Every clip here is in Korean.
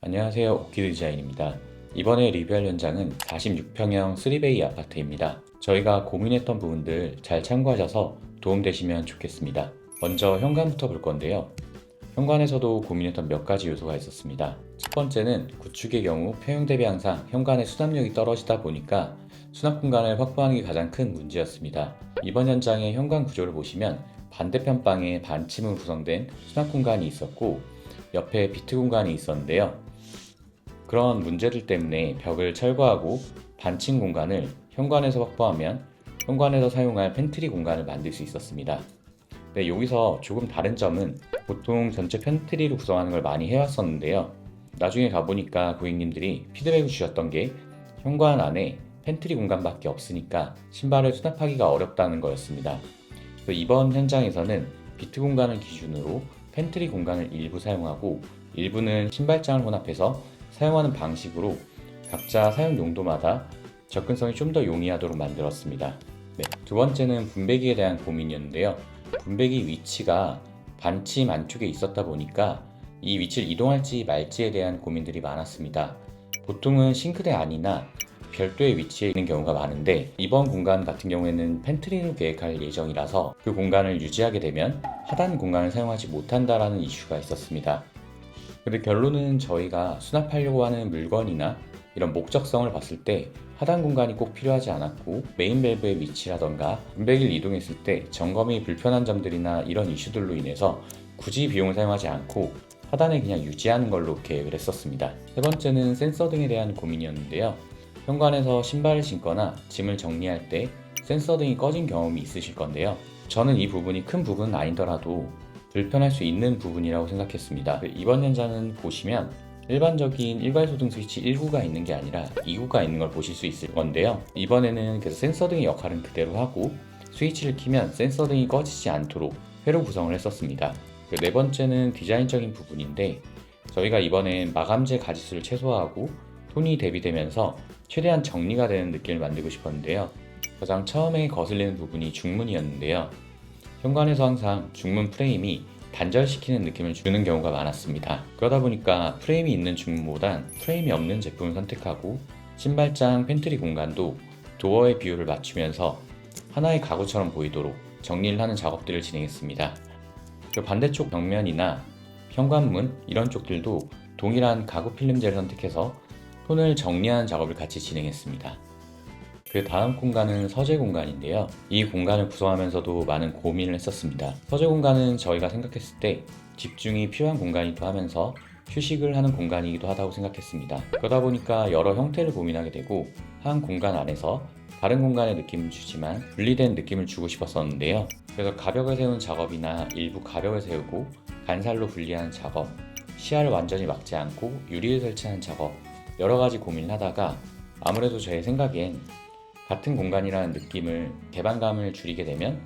안녕하세요. 오키드 디자인입니다. 이번에 리뷰할 현장은 46평형 3베이 아파트입니다. 저희가 고민했던 부분들 잘 참고하셔서 도움되시면 좋겠습니다. 먼저 현관부터 볼 건데요. 현관에서도 고민했던 몇 가지 요소가 있었습니다. 첫 번째는 구축의 경우 평형 대비 항상 현관의 수납력이 떨어지다 보니까 수납 공간을 확보하는 게 가장 큰 문제였습니다. 이번 현장의 현관 구조를 보시면 반대편 방에 반침으로 구성된 수납 공간이 있었고 옆에 비트 공간이 있었는데요. 그런 문제들 때문에 벽을 철거하고 반층 공간을 현관에서 확보하면 현관에서 사용할 팬트리 공간을 만들 수 있었습니다. 네, 여기서 조금 다른 점은 보통 전체 팬트리로 구성하는 걸 많이 해왔었는데요. 나중에 가보니까 고객님들이 피드백을 주셨던 게 현관 안에 팬트리 공간밖에 없으니까 신발을 수납하기가 어렵다는 거였습니다. 그래서 이번 현장에서는 비트 공간을 기준으로 팬트리 공간을 일부 사용하고 일부는 신발장을 혼합해서 사용하는 방식으로 각자 사용 용도마다 접근성이 좀 더 용이하도록 만들었습니다. 네, 두 번째는 분배기에 대한 고민이었는데요. 분배기 위치가 반침 안쪽에 있었다 보니까 이 위치를 이동할지 말지에 대한 고민들이 많았습니다. 보통은 싱크대 안이나 별도의 위치에 있는 경우가 많은데 이번 공간 같은 경우에는 팬트리로 계획할 예정이라서 그 공간을 유지하게 되면 하단 공간을 사용하지 못한다라는 이슈가 있었습니다. 근데 결론은 저희가 수납하려고 하는 물건이나 이런 목적성을 봤을 때 하단 공간이 꼭 필요하지 않았고 메인 밸브의 위치라던가 분배기를 이동했을 때 점검이 불편한 점들이나 이런 이슈들로 인해서 굳이 비용을 사용하지 않고 하단에 그냥 유지하는 걸로 계획을 했었습니다. 세 번째는 센서 등에 대한 고민이었는데요. 현관에서 신발을 신거나 짐을 정리할 때 센서 등이 꺼진 경험이 있으실 건데요. 저는 이 부분이 큰 부분은 아니더라도 불편할 수 있는 부분이라고 생각했습니다. 이번 현장은 보시면 일반적인 일괄소등 스위치 1구가 있는 게 아니라 2구가 있는 걸 보실 수 있을 건데요. 이번에는 그래서 센서 등의 역할은 그대로 하고 스위치를 키면 센서 등이 꺼지지 않도록 회로 구성을 했었습니다. 네 번째는 디자인적인 부분인데 저희가 이번엔 마감재 가지수를 최소화하고 톤이 대비되면서 최대한 정리가 되는 느낌을 만들고 싶었는데요. 가장 처음에 거슬리는 부분이 중문이었는데요. 현관에서 항상 중문 프레임이 단절시키는 느낌을 주는 경우가 많았습니다. 그러다 보니까 프레임이 있는 중문보단 프레임이 없는 제품을 선택하고 신발장 팬트리 공간도 도어의 비율을 맞추면서 하나의 가구처럼 보이도록 정리를 하는 작업들을 진행했습니다. 그 반대쪽 벽면이나 현관문 이런 쪽들도 동일한 가구 필름제를 선택해서 톤을 정리하는 작업을 같이 진행했습니다. 그 다음 공간은 서재 공간인데요. 이 공간을 구성하면서도 많은 고민을 했었습니다. 서재 공간은 저희가 생각했을 때 집중이 필요한 공간이기도 하면서 휴식을 하는 공간이기도 하다고 생각했습니다. 그러다 보니까 여러 형태를 고민하게 되고 한 공간 안에서 다른 공간의 느낌을 주지만 분리된 느낌을 주고 싶었었는데요. 그래서 가벽을 세우는 작업이나 일부 가벽을 세우고 간살로 분리하는 작업, 시야를 완전히 막지 않고 유리를 설치하는 작업 여러 가지 고민을 하다가 아무래도 제 생각엔 같은 공간이라는 느낌을 개방감을 줄이게 되면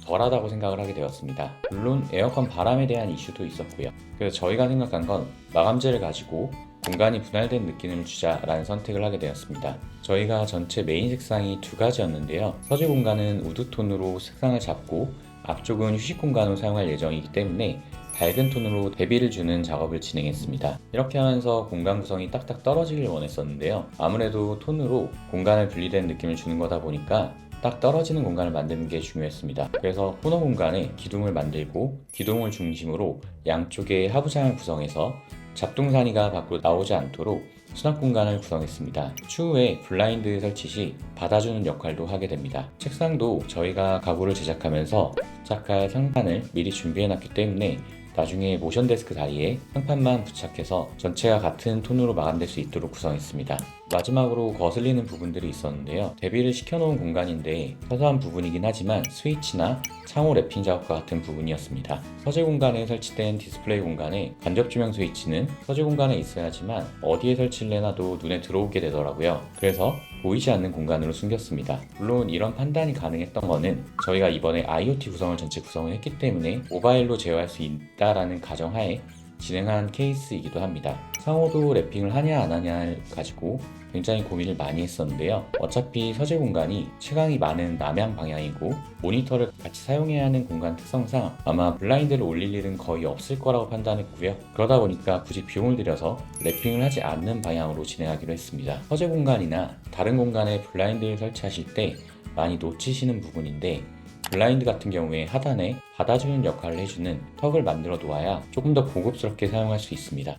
덜하다고 생각을 하게 되었습니다. 물론 에어컨 바람에 대한 이슈도 있었고요. 그래서 저희가 생각한 건 마감재를 가지고 공간이 분할된 느낌을 주자라는 선택을 하게 되었습니다. 저희가 전체 메인 색상이 두 가지였는데요. 서재 공간은 우드톤으로 색상을 잡고 앞쪽은 휴식 공간으로 사용할 예정이기 때문에 밝은 톤으로 대비를 주는 작업을 진행했습니다. 이렇게 하면서 공간 구성이 딱딱 떨어지길 원했었는데요. 아무래도 톤으로 공간을 분리된 느낌을 주는 거다 보니까 딱 떨어지는 공간을 만드는 게 중요했습니다. 그래서 코너 공간에 기둥을 만들고 기둥을 중심으로 양쪽에 하부장을 구성해서 잡동사니가 밖으로 나오지 않도록 수납 공간을 구성했습니다. 추후에 블라인드 설치 시 받아주는 역할도 하게 됩니다. 책상도 저희가 가구를 제작하면서 부착할 상판을 미리 준비해놨기 때문에 나중에 모션 데스크 사이에 상판만 부착해서 전체가 같은 톤으로 마감될 수 있도록 구성했습니다. 마지막으로 거슬리는 부분들이 있었는데요. 대비를 시켜놓은 공간인데 사소한 부분이긴 하지만 스위치나 창호 랩핑 작업과 같은 부분이었습니다. 서재 공간에 설치된 디스플레이 공간에 간접 조명 스위치는 서재 공간에 있어야 하지만 어디에 설치를 해놔도 눈에 들어오게 되더라고요. 그래서 보이지 않는 공간으로 숨겼습니다. 물론 이런 판단이 가능했던 거는 저희가 이번에 IoT 구성을 전체 구성을 했기 때문에 모바일로 제어할 수 있다라는 가정하에 진행한 케이스이기도 합니다. 상호도 랩핑을 하냐 안 하냐를 가지고 굉장히 고민을 많이 했었는데요. 어차피 서재 공간이 채광이 많은 남향 방향이고 모니터를 같이 사용해야 하는 공간 특성상 아마 블라인드를 올릴 일은 거의 없을 거라고 판단했고요. 그러다 보니까 굳이 비용을 들여서 랩핑을 하지 않는 방향으로 진행하기로 했습니다. 서재 공간이나 다른 공간에 블라인드를 설치하실 때 많이 놓치시는 부분인데, 블라인드 같은 경우에 하단에 받아주는 역할을 해주는 턱을 만들어 놓아야 조금 더 고급스럽게 사용할 수 있습니다.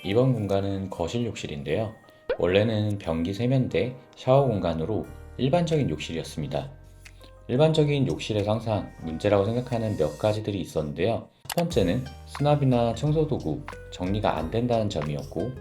이번 공간은 거실 욕실인데요. 원래는 변기 세면대, 샤워 공간으로 일반적인 욕실이었습니다. 일반적인 욕실에서 항상 문제라고 생각하는 몇 가지들이 있었는데요. 첫 번째는 수납이나 청소도구 정리가 안 된다는 점이었고,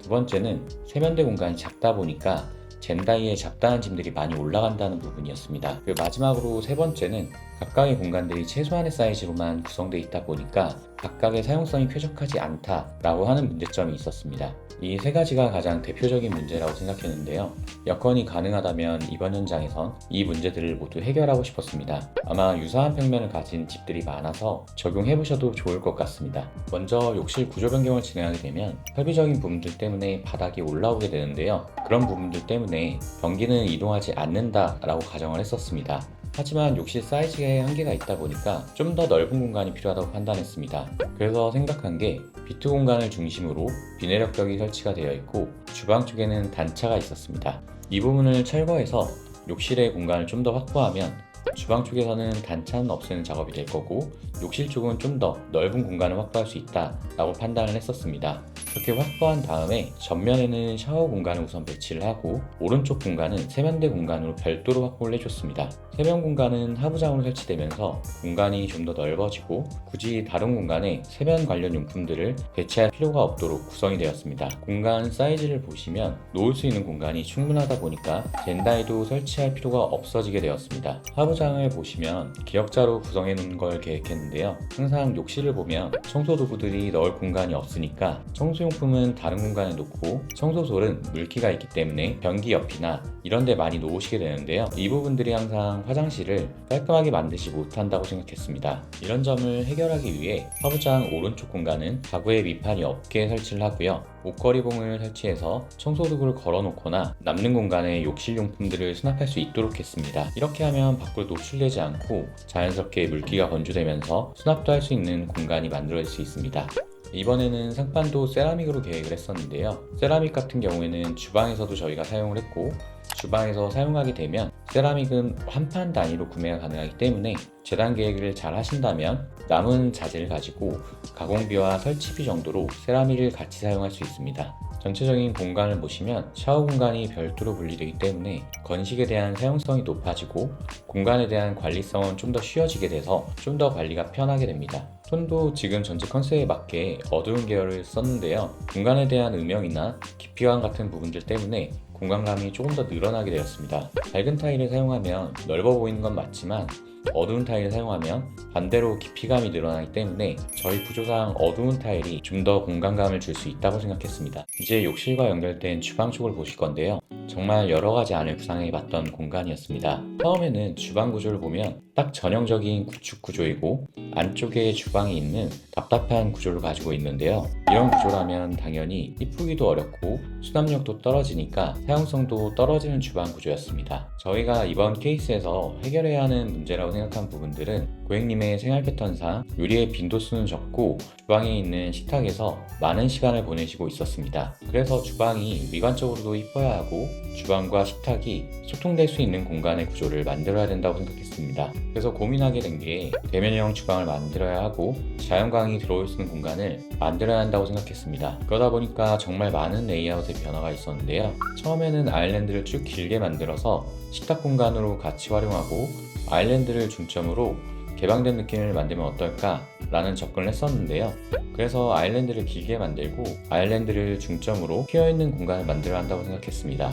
두 번째는 세면대 공간이 작다 보니까 젠다이에 잡다한 짐들이 많이 올라간다는 부분이었습니다. 그리고 마지막으로 세 번째는 각각의 공간들이 최소한의 사이즈로만 구성되어 있다 보니까 각각의 사용성이 쾌적하지 않다라고 하는 문제점이 있었습니다. 이 세 가지가 가장 대표적인 문제라고 생각했는데요. 여건이 가능하다면 이번 현장에선 이 문제들을 모두 해결하고 싶었습니다. 아마 유사한 평면을 가진 집들이 많아서 적용해보셔도 좋을 것 같습니다. 먼저 욕실 구조 변경을 진행하게 되면 설비적인 부분들 때문에 바닥이 올라오게 되는데요. 그런 부분들 때문에 변기는 이동하지 않는다라고 가정을 했었습니다. 하지만 욕실 사이즈에 한계가 있다 보니까 좀 더 넓은 공간이 필요하다고 판단했습니다. 그래서 생각한 게 비트 공간을 중심으로 비내력 벽이 설치가 되어 있고 주방 쪽에는 단차가 있었습니다. 이 부분을 철거해서 욕실의 공간을 좀 더 확보하면 주방 쪽에서는 단차는 없애는 작업이 될 거고 욕실 쪽은 좀 더 넓은 공간을 확보할 수 있다라고 판단을 했었습니다. 그렇게 확보한 다음에 전면에는 샤워 공간을 우선 배치를 하고 오른쪽 공간은 세면대 공간으로 별도로 확보를 해줬습니다. 세면 공간은 하부장으로 설치되면서 공간이 좀 더 넓어지고 굳이 다른 공간에 세면 관련 용품들을 배치할 필요가 없도록 구성이 되었습니다. 공간 사이즈를 보시면 놓을 수 있는 공간이 충분하다 보니까 젠다에도 설치할 필요가 없어지게 되었습니다. 하부장을 보시면 기역자로 구성해 놓은 걸 계획했는데요. 항상 욕실을 보면 청소도구들이 넣을 공간이 없으니까 청소용품은 다른 공간에 놓고 청소솔은 물기가 있기 때문에 변기 옆이나 이런 데 많이 놓으시게 되는데요. 이 부분들이 항상 화장실을 깔끔하게 만들지 못한다고 생각했습니다. 이런 점을 해결하기 위해 하부장 오른쪽 공간은 가구에 밑판이 없게 설치를 하고요. 옷걸이봉을 설치해서 청소도구를 걸어놓거나 남는 공간에 욕실용품들을 수납할 수 있도록 했습니다. 이렇게 하면 밖으로 노출되지 않고 자연스럽게 물기가 건조되면서 수납도 할 수 있는 공간이 만들어질 수 있습니다. 이번에는 상판도 세라믹으로 계획을 했었는데요. 세라믹 같은 경우에는 주방에서도 저희가 사용을 했고 주방에서 사용하게 되면 세라믹은 한 판 단위로 구매가 가능하기 때문에 재단 계획을 잘 하신다면 남은 자재를 가지고 가공비와 설치비 정도로 세라믹을 같이 사용할 수 있습니다. 전체적인 공간을 보시면 샤워 공간이 별도로 분리되기 때문에 건식에 대한 사용성이 높아지고 공간에 대한 관리성은 좀 더 쉬워지게 돼서 좀 더 관리가 편하게 됩니다. 톤도 지금 전체 컨셉에 맞게 어두운 계열을 썼는데요. 공간에 대한 음영이나 깊이감 같은 부분들 때문에 공간감이 조금 더 늘어나게 되었습니다. 밝은 타일을 사용하면 넓어 보이는 건 맞지만 어두운 타일을 사용하면 반대로 깊이감이 늘어나기 때문에 저희 구조상 어두운 타일이 좀 더 공간감을 줄 수 있다고 생각했습니다. 이제 욕실과 연결된 주방 쪽을 보실 건데요. 정말 여러가지 안을 구상해봤던 공간이었습니다. 처음에는 주방 구조를 보면 딱 전형적인 구축 구조이고 안쪽에 주방이 있는 답답한 구조를 가지고 있는데요. 이런 구조라면 당연히 이쁘기도 어렵고 수납력도 떨어지니까 사용성도 떨어지는 주방 구조였습니다. 저희가 이번 케이스에서 해결해야 하는 문제라고 생각한 부분들은 고객님의 생활 패턴상 요리의 빈도수는 적고 주방에 있는 식탁에서 많은 시간을 보내시고 있었습니다. 그래서 주방이 미관적으로도 이뻐야 하고 주방과 식탁이 소통될 수 있는 공간의 구조를 만들어야 된다고 생각했습니다. 그래서 고민하게 된 게 대면형 주방을 만들어야 하고 자연광이 들어올 수 있는 공간을 만들어야 한다고 생각했습니다. 그러다 보니까 정말 많은 레이아웃의 변화가 있었는데요. 처음에는 아일랜드를 쭉 길게 만들어서 식탁 공간으로 같이 활용하고 아일랜드를 중점으로 개방된 느낌을 만들면 어떨까 라는 접근을 했었는데요. 그래서 아일랜드를 길게 만들고 아일랜드를 중점으로 튀어있는 공간을 만들어야 한다고 생각했습니다.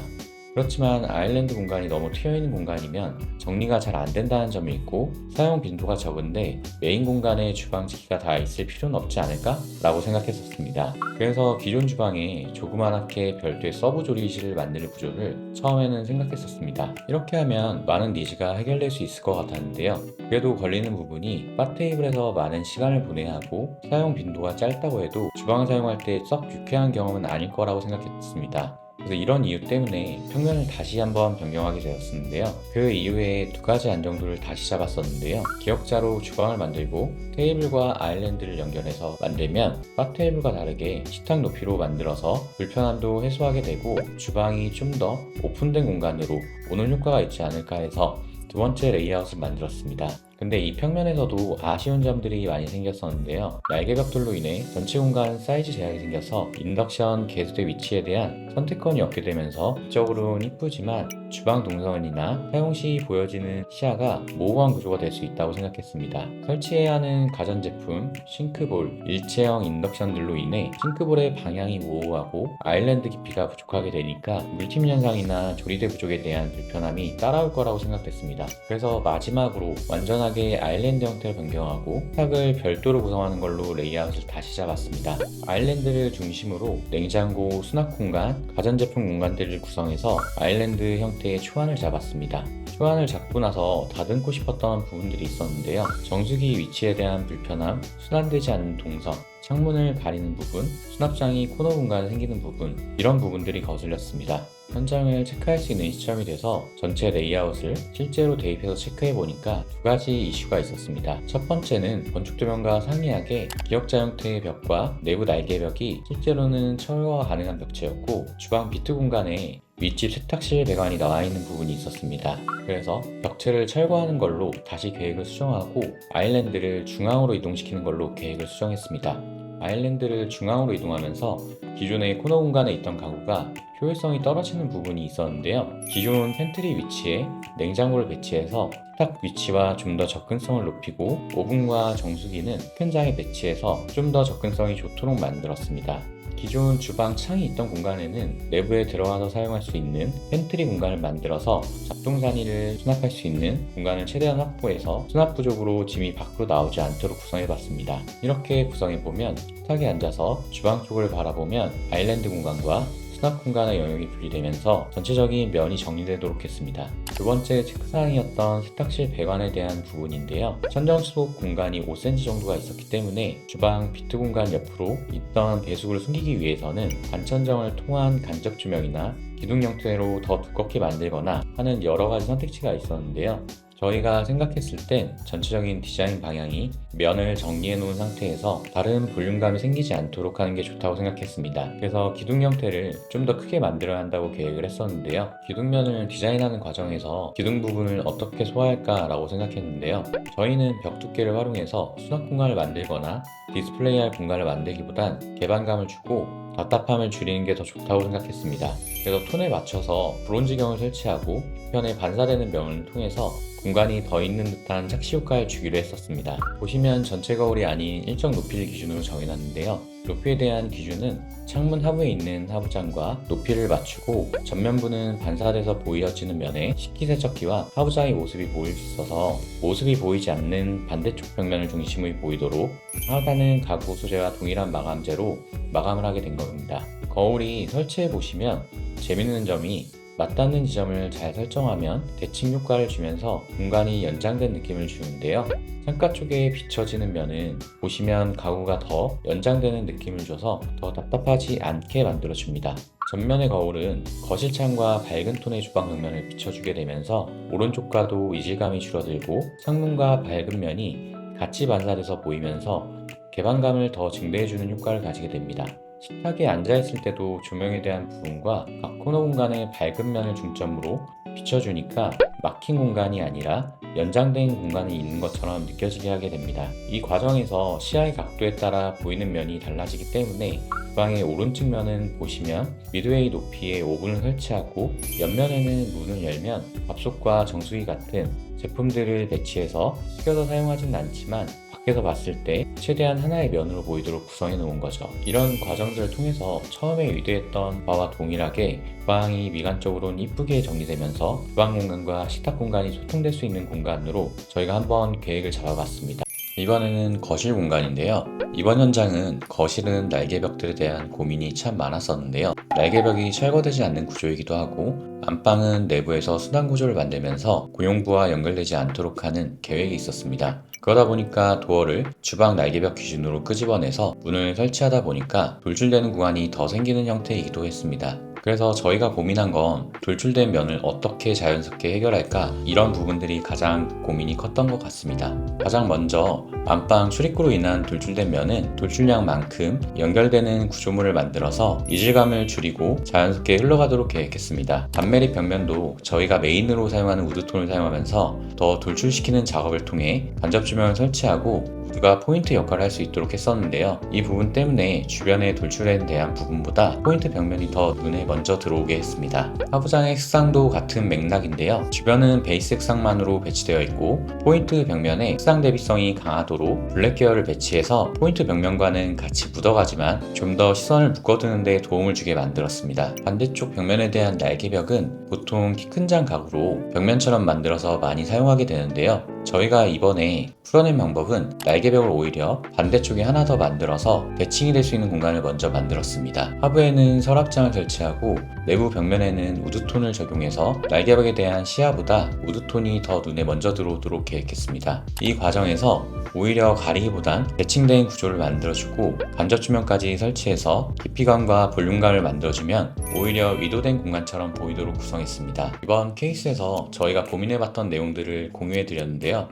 그렇지만 아일랜드 공간이 너무 튀어있는 공간이면 정리가 잘 안된다는 점이 있고 사용 빈도가 적은데 메인 공간에 주방지기가 다 있을 필요는 없지 않을까? 라고 생각했었습니다. 그래서 기존 주방에 조그맣게 별도의 서브 조리실을 만들 구조를 처음에는 생각했었습니다. 이렇게 하면 많은 니즈가 해결될 수 있을 것 같았는데요. 그래도 걸리는 부분이 바 테이블에서 많은 시간을 보내야 하고 사용 빈도가 짧다고 해도 주방을 사용할 때 썩 유쾌한 경험은 아닐 거라고 생각했습니다. 그래서 이런 이유 때문에 평면을 다시 한번 변경하게 되었었는데요. 그 이후에 두 가지 안정도를 다시 잡았었는데요. 기역자로 주방을 만들고 테이블과 아일랜드를 연결해서 만들면 바 테이블과 다르게 식탁 높이로 만들어서 불편함도 해소하게 되고 주방이 좀 더 오픈된 공간으로 오는 효과가 있지 않을까 해서 두 번째 레이아웃을 만들었습니다. 근데 이 평면에서도 아쉬운 점들이 많이 생겼었는데요. 날개벽돌로 인해 전체 공간 사이즈 제약이 생겨서 인덕션 개수대 위치에 대한 선택권이 없게 되면서 적으로는 이쁘지만 주방 동선이나 사용 시 보여지는 시야가 모호한 구조가 될 수 있다고 생각했습니다. 설치해야 하는 가전제품, 싱크볼, 일체형 인덕션들로 인해 싱크볼의 방향이 모호하고 아일랜드 깊이가 부족하게 되니까 물팀 현상이나 조리대 부족에 대한 불편함이 따라올 거라고 생각됐습니다. 그래서 마지막으로 완전하게 아일랜드 형태를 변경하고 식탁을 별도로 구성하는 걸로 레이아웃을 다시 잡았습니다. 아일랜드를 중심으로 냉장고, 수납 공간, 가전제품 공간들을 구성해서 아일랜드 형태의 초안을 잡았습니다. 초안을 잡고 나서 다듬고 싶었던 부분들이 있었는데요. 정수기 위치에 대한 불편함, 순환되지 않는 동선, 창문을 가리는 부분, 수납장이 코너 공간에 생기는 부분, 이런 부분들이 거슬렸습니다. 현장을 체크할 수 있는 시점이 돼서 전체 레이아웃을 실제로 대입해서 체크해 보니까 두 가지 이슈가 있었습니다. 첫 번째는 건축 조명과 상이하게 기역자 형태의 벽과 내부 날개벽이 실제로는 철거가 가능한 벽체였고 주방 비트 공간에 윗집 세탁실 배관이 나와 있는 부분이 있었습니다. 그래서 벽체를 철거하는 걸로 다시 계획을 수정하고 아일랜드를 중앙으로 이동시키는 걸로 계획을 수정했습니다. 아일랜드를 중앙으로 이동하면서 기존의 코너 공간에 있던 가구가 효율성이 떨어지는 부분이 있었는데요. 기존 팬트리 위치에 냉장고를 배치해서 식탁 위치와 좀 더 접근성을 높이고 오븐과 정수기는 큰 장에 배치해서 좀 더 접근성이 좋도록 만들었습니다. 기존 주방 창이 있던 공간에는 내부에 들어가서 사용할 수 있는 팬트리 공간을 만들어서 잡동사니를 수납할 수 있는 공간을 최대한 확보해서 수납 부족으로 짐이 밖으로 나오지 않도록 구성해봤습니다. 이렇게 구성해보면 식탁에 앉아서 주방 쪽을 바라보면 아일랜드 공간과 수납 공간의 영역이 분리되면서 전체적인 면이 정리되도록 했습니다. 두 번째 체크사항이었던 세탁실 배관에 대한 부분인데요. 천정수속 공간이 5cm 정도가 있었기 때문에 주방 비트 공간 옆으로 있던 배수구를 숨기기 위해서는 반천정을 통한 간접 조명이나 기둥 형태로 더 두껍게 만들거나 하는 여러 가지 선택지가 있었는데요. 저희가 생각했을 땐 전체적인 디자인 방향이 면을 정리해 놓은 상태에서 다른 볼륨감이 생기지 않도록 하는 게 좋다고 생각했습니다. 그래서 기둥 형태를 좀 더 크게 만들어야 한다고 계획을 했었는데요. 기둥면을 디자인하는 과정에서 기둥 부분을 어떻게 소화할까 라고 생각했는데요. 저희는 벽 두께를 활용해서 수납 공간을 만들거나 디스플레이할 공간을 만들기보단 개방감을 주고 답답함을 줄이는 게 더 좋다고 생각했습니다. 그래서 톤에 맞춰서 브론즈경을 설치하고 표면에 반사되는 면을 통해서 공간이 더 있는 듯한 착시 효과를 주기로 했었습니다. 보시면 전체 거울이 아닌 일정 높이를 기준으로 정해놨는데요. 높이에 대한 기준은 창문 하부에 있는 하부장과 높이를 맞추고 전면부는 반사돼서 보여지는 면에 식기세척기와 하부장의 모습이 보일 수 있어서 모습이 보이지 않는 반대쪽 벽면을 중심으로 보이도록 하단은 가구 소재와 동일한 마감재로 마감을 하게 된 겁니다. 거울이 설치해 보시면 재밌는 점이 맞닿는 지점을 잘 설정하면 대칭 효과를 주면서 공간이 연장된 느낌을 주는데요. 창가 쪽에 비춰지는 면은 보시면 가구가 더 연장되는 느낌을 줘서 더 답답하지 않게 만들어줍니다. 전면의 거울은 거실창과 밝은 톤의 주방 벽면을 비춰주게 되면서 오른쪽과도 이질감이 줄어들고 창문과 밝은 면이 같이 반사돼서 보이면서 개방감을 더 증대해주는 효과를 가지게 됩니다. 식탁에 앉아있을 때도 조명에 대한 부분과 각 코너 공간의 밝은 면을 중점으로 비춰주니까 막힌 공간이 아니라 연장된 공간이 있는 것처럼 느껴지게 하게 됩니다. 이 과정에서 시야의 각도에 따라 보이는 면이 달라지기 때문에 주방의 오른쪽 면은 보시면 미드웨이 높이의 오븐을 설치하고 옆면에는 문을 열면 밥솥과 정수기 같은 제품들을 배치해서 숙여서 사용하지는 않지만 밖에서 봤을 때 최대한 하나의 면으로 보이도록 구성해 놓은 거죠. 이런 과정들을 통해서 처음에 의도했던 바와 동일하게 주방이 미관적으로는 이쁘게 정리되면서 주방 공간과 식탁 공간이 소통될 수 있는 공간으로 저희가 한번 계획을 잡아봤습니다. 이번에는 거실 공간인데요. 이번 현장은 거실은 날개벽들에 대한 고민이 참 많았었는데요. 날개벽이 철거되지 않는 구조이기도 하고 안방은 내부에서 순환 구조를 만들면서 고용부와 연결되지 않도록 하는 계획이 있었습니다. 그러다 보니까 도어를 주방 날개벽 기준으로 끄집어내서 문을 설치하다 보니까 돌출되는 구간이 더 생기는 형태이기도 했습니다. 그래서 저희가 고민한 건 돌출된 면을 어떻게 자연스럽게 해결할까, 이런 부분들이 가장 고민이 컸던 것 같습니다. 가장 먼저 안방 출입구로 인한 돌출된 면은 돌출량만큼 연결되는 구조물을 만들어서 이질감을 줄이고 자연스럽게 흘러가도록 계획했습니다. 반매립 벽면도 저희가 메인으로 사용하는 우드톤을 사용하면서 더 돌출시키는 작업을 통해 간접 조명을 설치하고 우드가 포인트 역할을 할 수 있도록 했었는데요. 이 부분 때문에 주변의 돌출에 대한 부분보다 포인트 벽면이 더 눈에 먼저 들어오게 했습니다. 하부장의 색상도 같은 맥락인데요. 주변은 베이스 색상만으로 배치되어 있고 포인트 벽면에 색상 대비성이 강하도록 블랙 계열을 배치해서 포인트 벽면과는 같이 묻어가지만 좀 더 시선을 묶어두는 데 도움을 주게 만들었습니다. 반대쪽 벽면에 대한 날개벽은 보통 키 큰 장 가구로 벽면처럼 만들어서 많이 사용하게 되는데요. 저희가 이번에 풀어낸 방법은 날개벽을 오히려 반대쪽에 하나 더 만들어서 대칭이 될 수 있는 공간을 먼저 만들었습니다. 하부에는 서랍장을 설치하고 내부 벽면에는 우드톤을 적용해서 날개벽에 대한 시야보다 우드톤이 더 눈에 먼저 들어오도록 계획했습니다. 이 과정에서 오히려 가리기보단 대칭된 구조를 만들어주고 간접 조명까지 설치해서 깊이감과 볼륨감을 만들어주면 오히려 위도된 공간처럼 보이도록 구성했습니다. 이번 케이스에서 저희가 고민해봤던 내용들을 공유해드렸는데요.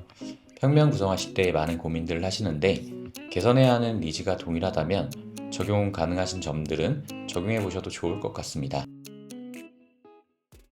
평면 구성하실 때 많은 고민들을 하시는데 개선해야 하는 니즈가 동일하다면 적용 가능하신 점들은 적용해 보셔도 좋을 것 같습니다.